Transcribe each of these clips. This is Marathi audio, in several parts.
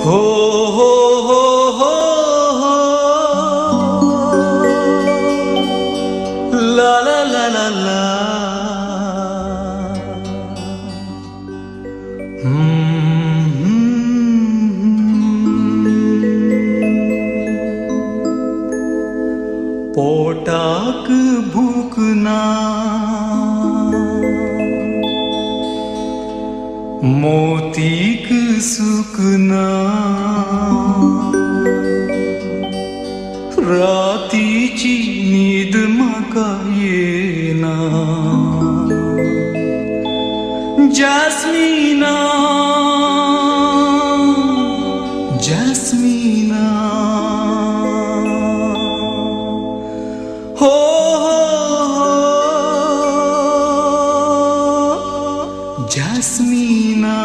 हो हो हो हो हो ला ला ला ला ला पोटाक भूक ना मोतीक सुख ना रातीची न्हीद म्हाका येना जॅस्मिना जॅस्मिना हो जॅस्मिना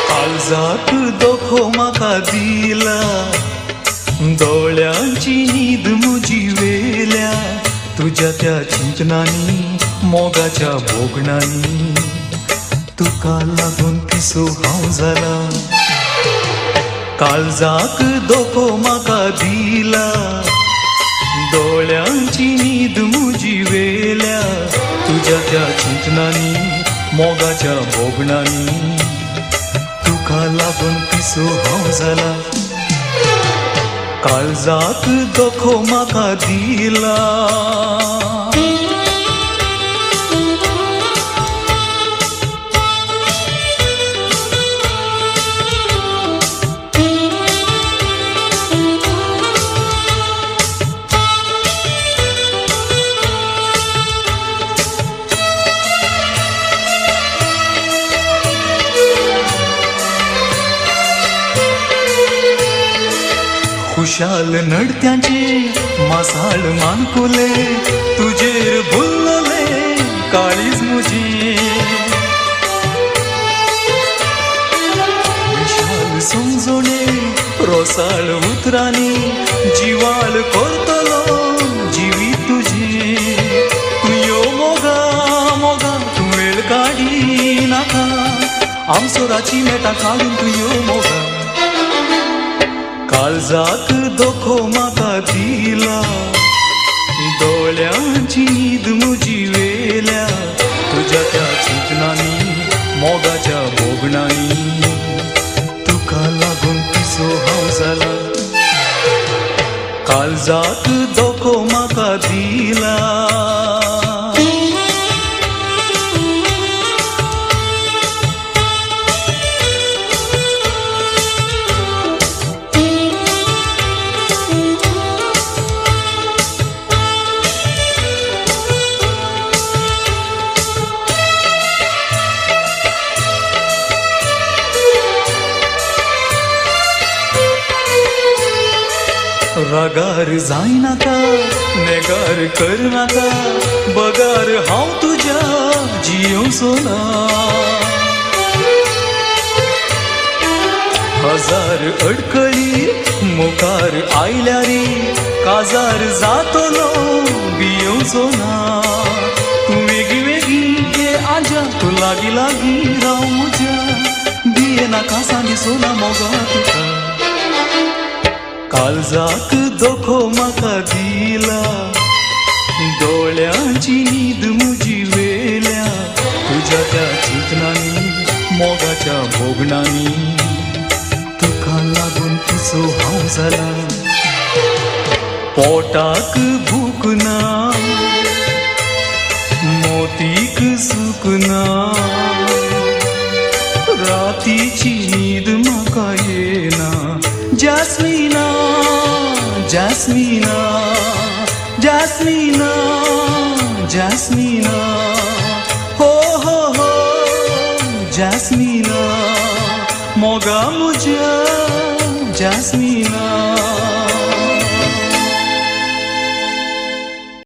काळजाक दोखो म्हाका दिला दोळ्यांची न्हीद म्हजी वेल्या तुझ्या त्या चिंतनांनी मोगाच्या भोगणांनी तुका लागून पिसो हांव जाला काळजाक दोखो म्हाका दिला दोळ्यांची न्हीद म्हजी वेल्या तुझ्या त्या चिंतनांनी मोगाच्या भोगणांनी तुका लागून पिसो हांव जाला काळजाक दोखो म्हाका दिला खुशाल नडत्यांचे मासाळ मानकुले तुजेर भुल्लले काळीज मुजी विशाल समजोणे रोसाळ उतरांनी जिवाळ करतलो जिवी तुजी तुयो मोगा मोगा तू वेळ काडी नाका आमसोराची मेटा काडून तुयो मोगा काळजाक दोखो म्हाका दिला दोळ्यांची न्हीद म्हजी वेल्या तुझ्या त्या चिंतनांनी मोगाच्या भोगणांनी तुका लागून पिसो हांव जाला काळजाक दोखो म्हाका दिला रागार जायनाका नेगार करनाका बगार हांव तुज्या जियोचो ना हजार अडकळी मुखार आयल्यारी काजार जातलो बियोचो ना तू वेगी वेगी ये आजा तू लागी लागी राव म्हज्या बियेनाका सांगिसो ना मोगा तुका काळजाक दोखो म्हाका दिला दोळ्यांची न्हीद म्हजी वेल्या तुझ्या त्या चिंतनांनी मोगाच्या भोगणांनी तुका लागून पिसो हांव जाला पोटाक भूक ना मोतीक सुख ना रातीची न्हीद म्हाका येना जॅस्मिना जॅस्मिना जॅस्मिना जॅस्मिना हो हो हो जॅस्मिना मोगा मुझ्या जॅस्मिना